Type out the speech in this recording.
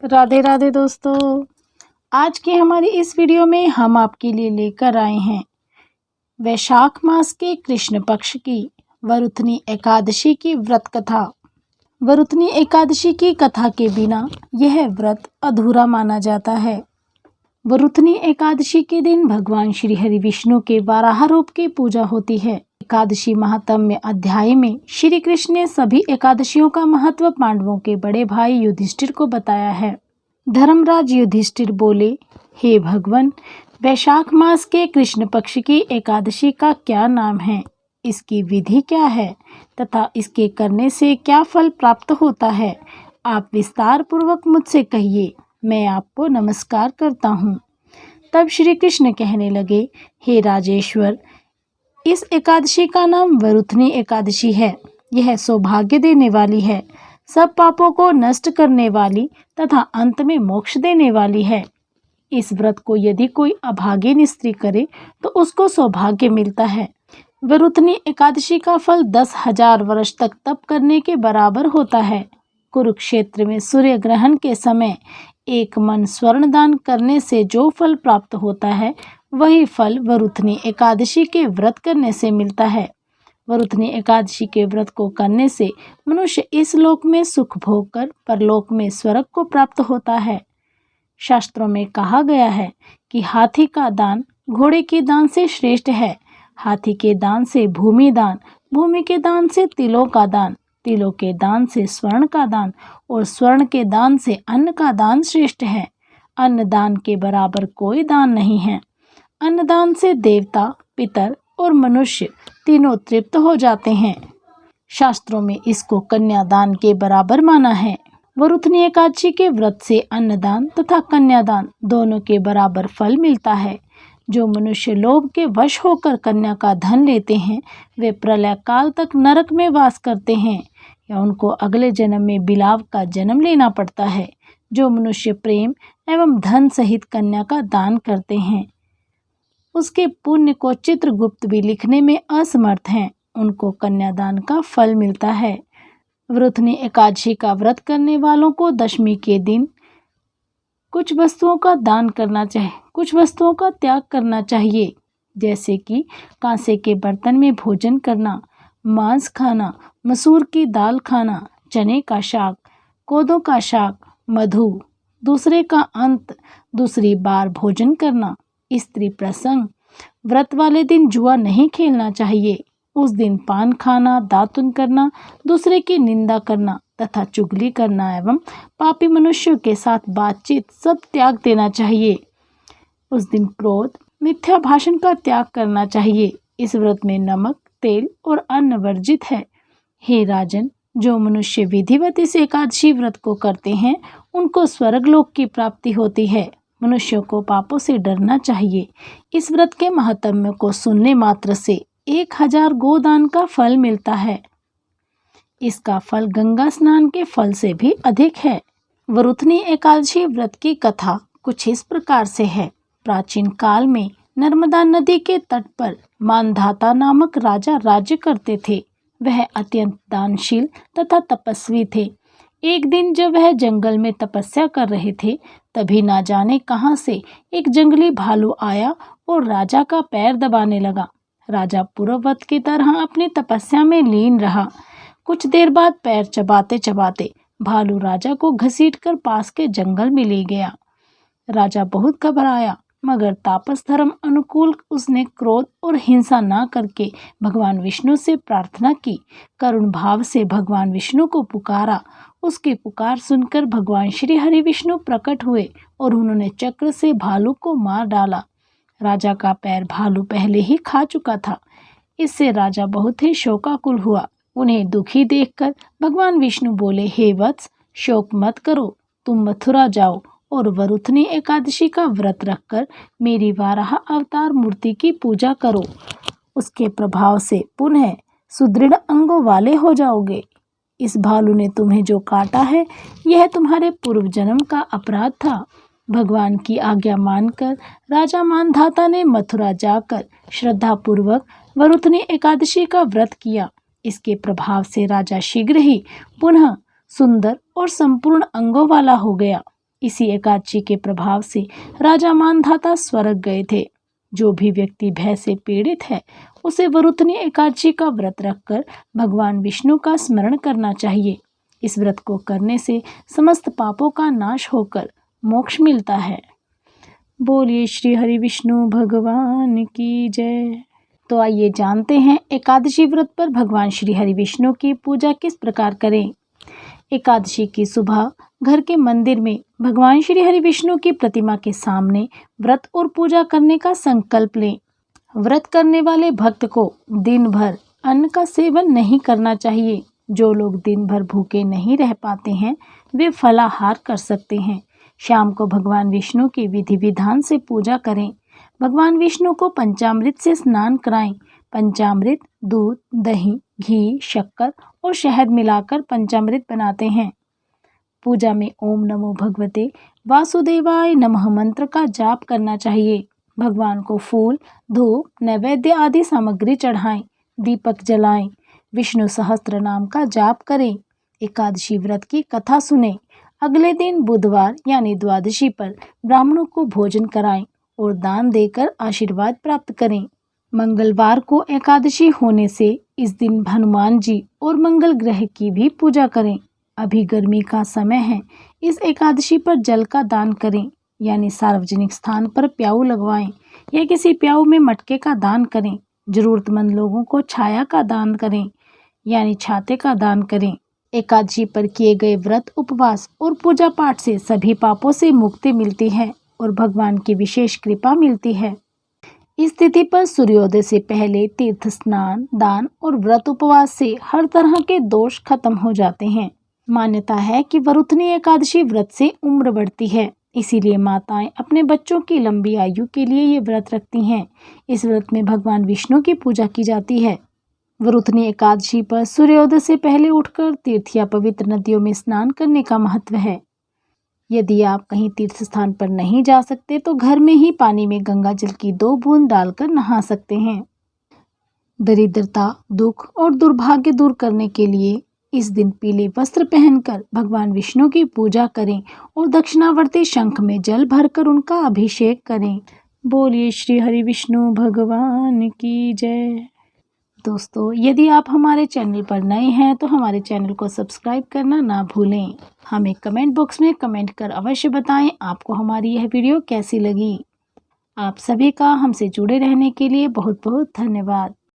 राधे राधे दोस्तों। आज की हमारी इस वीडियो में हम आपके लिए लेकर आए हैं वैशाख मास के कृष्ण पक्ष की वरुथनी एकादशी की व्रत कथा। वरुथनी एकादशी की कथा के बिना यह व्रत अधूरा माना जाता है। वरुथनी एकादशी के दिन भगवान श्री हरि विष्णु के बारह रूप की पूजा होती है। एकादशी महात्म्य अध्याय में श्री कृष्ण ने सभी एकादशियों का महत्व पांडवों के बड़े भाई युधिष्ठिर को बताया है। धर्मराज युधिष्ठिर बोले, हे भगवान, वैशाख मास के कृष्ण पक्ष की एकादशी का क्या नाम है, इसकी विधि क्या है तथा इसके करने से क्या फल प्राप्त होता है, आप विस्तार पूर्वक मुझसे कहिए, मैं आपको नमस्कार करता हूँ। तब श्री कृष्ण कहने लगे, हे राजेश्वर, इस एकादशी का नाम वरुथनी एकादशी है। यह सौभाग्य देने वाली है, सब पापों को नष्ट करने वाली तथा अंत में मोक्ष देने वाली है। इस व्रत को यदि कोई अभागिन स्त्री करे तो उसको सौभाग्य मिलता है। वरुथनी एकादशी का फल 10,000 वर्ष तक तप करने के बराबर होता है। कुरुक्षेत्र में सूर्य ग्रहण के समय एक मन स्वर्ण दान करने से जो फल प्राप्त होता है, वही फल वरुथनी एकादशी के व्रत करने से मिलता है। वरुथनी एकादशी के व्रत को करने से मनुष्य इस लोक में सुख भोग कर परलोक में स्वर्ग को प्राप्त होता है। शास्त्रों में कहा गया है कि हाथी का दान घोड़े के दान से श्रेष्ठ है। हाथी के दान से भूमि दान, भूमि के दान से तिलों का दान, तिलों के दान से स्वर्ण का दान और स्वर्ण के दान से अन्न का दान श्रेष्ठ है। अन्न दान के बराबर कोई दान नहीं है। अन्नदान से देवता, पितर और मनुष्य तीनों तृप्त हो जाते हैं। शास्त्रों में इसको कन्यादान के बराबर माना है। वरुथनी एकादशी के व्रत से अन्नदान तथा कन्यादान दोनों के बराबर फल मिलता है। जो मनुष्य लोभ के वश होकर कन्या का धन लेते हैं, वे प्रलय काल तक नरक में वास करते हैं या उनको अगले जन्म में बिलाव का जन्म लेना पड़ता है। जो मनुष्य प्रेम एवं धन सहित कन्या का दान करते हैं, उसके पुण्य को चित्रगुप्त भी लिखने में असमर्थ हैं, उनको कन्यादान का फल मिलता है। वरुथनी एकादशी का व्रत करने वालों को दशमी के दिन कुछ वस्तुओं का दान करना चाहिए, कुछ वस्तुओं का त्याग करना चाहिए, जैसे कि कांसे के बर्तन में भोजन करना, मांस खाना, मसूर की दाल खाना, चने का शाक, कोदों का शाक, मधु, दूसरे का अंत, दूसरी बार भोजन करना, स्त्री प्रसंग। व्रत वाले दिन जुआ नहीं खेलना चाहिए। उस दिन पान खाना, दातुन करना, दूसरे की निंदा करना तथा चुगली करना एवं पापी मनुष्यों के साथ बातचीत सब त्याग देना चाहिए। उस दिन क्रोध, मिथ्या भाषण का त्याग करना चाहिए। इस व्रत में नमक, तेल और अन्न वर्जित है। हे राजन, जो मनुष्य विधिवत इस एकादशी व्रत को करते हैं, उनको स्वर्गलोक की प्राप्ति होती है। मनुष्यों को पापों से डरना चाहिए। इस व्रत के महत्व को सुनने मात्र से 1000 गोदान का फल मिलता है। इसका फल गंगा स्नान के फल से भी अधिक है। वरुथनी एकादशी व्रत की कथा कुछ इस प्रकार से है। प्राचीन काल में नर्मदा नदी के तट पर मानधाता नामक राजा राज्य करते थे। वह अत्यंत दानशील तथा तपस्वी थे। एक दिन जब वह जंगल में तपस्या कर रहे थे, तभी ना जाने कहां से एक जंगली भालू आया और राजा का पैर दबाने लगा। राजा पूर्ववत की तरह अपनी तपस्या में लीन रहा। कुछ देर बाद पैर चबाते चबाते भालू राजा को घसीटकर पास के जंगल में ले गया। राजा बहुत घबराया, मगर तापस धर्म अनुकूल उसने क्रोध और हिंसा ना करके भगवान विष्णु से प्रार्थना की। करुण भाव से भगवान विष्णु को पुकारा। उसकी पुकार सुनकर भगवान श्री हरि विष्णु प्रकट हुए और उन्होंने चक्र से भालू को मार डाला। राजा का पैर भालू पहले ही खा चुका था। इससे राजा बहुत ही शोकाकुल हुआ। उन्हें दुखी देखकर भगवान विष्णु बोले, हे वत्स, शोक मत करो, तुम मथुरा जाओ और वरुथनी एकादशी का व्रत रखकर मेरी वाराह अवतार मूर्ति की पूजा करो। उसके प्रभाव से पुनः सुदृढ़ अंगों वाले हो जाओगे। इस भालू ने तुम्हें जो काटा है, यह तुम्हारे पूर्व जन्म का अपराध था। भगवान की आज्ञा मानकर राजा मानधाता ने मथुरा जाकर श्रद्धापूर्वक वरुथनी एकादशी का व्रत किया। इसके प्रभाव से राजा शीघ्र ही पुनः सुंदर और संपूर्ण अंगों वाला हो गया। इसी एकादशी के प्रभाव से राजा मानधाता स्वर्ग गए थे। जो भी व्यक्ति भय से पीड़ित है उसे वरुथनी एकादशी का व्रत रखकर भगवान विष्णु का स्मरण करना चाहिए। इस व्रत को करने से समस्त पापों का नाश होकर मोक्ष मिलता है। बोलिए श्री हरि विष्णु भगवान की जय। तो आइए जानते हैं एकादशी व्रत पर भगवान श्री हरि विष्णु की पूजा किस प्रकार करें। एकादशी की सुबह घर के मंदिर में भगवान श्री हरि विष्णु की प्रतिमा के सामने व्रत और पूजा करने का संकल्प लें। व्रत करने वाले भक्त को दिन भर अन्न का सेवन नहीं करना चाहिए। जो लोग दिन भर भूखे नहीं रह पाते हैं वे फलाहार कर सकते हैं। शाम को भगवान विष्णु की विधि विधान से पूजा करें। भगवान विष्णु को पंचामृत से स्नान कराएं। पंचामृत दूध, दही, घी, शक्कर और शहद मिलाकर पंचामृत बनाते हैं। पूजा में ओम नमो भगवते वासुदेवाय नमः मंत्र का जाप करना चाहिए। भगवान को फूल, धूप, नैवेद्य आदि सामग्री चढ़ाएं, दीपक जलाएं, विष्णु सहस्त्र नाम का जाप करें। एकादशी व्रत की कथा सुनें। अगले दिन बुधवार यानी द्वादशी पर ब्राह्मणों को भोजन कराएं और दान देकर आशीर्वाद प्राप्त करें। मंगलवार को एकादशी होने से इस दिन हनुमान जी और मंगल ग्रह की भी पूजा करें। अभी गर्मी का समय है, इस एकादशी पर जल का दान करें, यानी सार्वजनिक स्थान पर प्याऊ लगवाएं या किसी प्याऊ में मटके का दान करें। जरूरतमंद लोगों को छाया का दान करें, यानी छाते का दान करें। एकादशी पर किए गए व्रत, उपवास और पूजा पाठ से सभी पापों से मुक्ति मिलती है और भगवान की विशेष कृपा मिलती है। इस तिथि पर सूर्योदय से पहले तीर्थ स्नान, दान और व्रत उपवास से हर तरह के दोष खत्म हो जाते हैं। मान्यता है कि वरुथनी एकादशी व्रत से उम्र बढ़ती है, इसीलिए माताएं अपने बच्चों की लंबी आयु के लिए ये व्रत रखती हैं। इस व्रत में भगवान विष्णु की पूजा की जाती है। वरुथनी एकादशी पर सूर्योदय से पहले उठकर तीर्थ या पवित्र नदियों में स्नान करने का महत्व है। यदि आप कहीं तीर्थ स्थान पर नहीं जा सकते तो घर में ही पानी में गंगा जल की 2 बूंद डालकर नहा सकते हैं। दरिद्रता, दुख और दुर्भाग्य दूर करने के लिए इस दिन पीले वस्त्र पहनकर भगवान विष्णु की पूजा करें और दक्षिणावर्ती शंख में जल भरकर उनका अभिषेक करें। बोलिए श्री हरि विष्णु भगवान की जय। दोस्तों, यदि आप हमारे चैनल पर नए हैं तो हमारे चैनल को सब्सक्राइब करना ना भूलें। हमें कमेंट बॉक्स में कमेंट कर अवश्य बताएं आपको हमारी यह वीडियो कैसी लगी। आप सभी का हमसे जुड़े रहने के लिए बहुत बहुत धन्यवाद।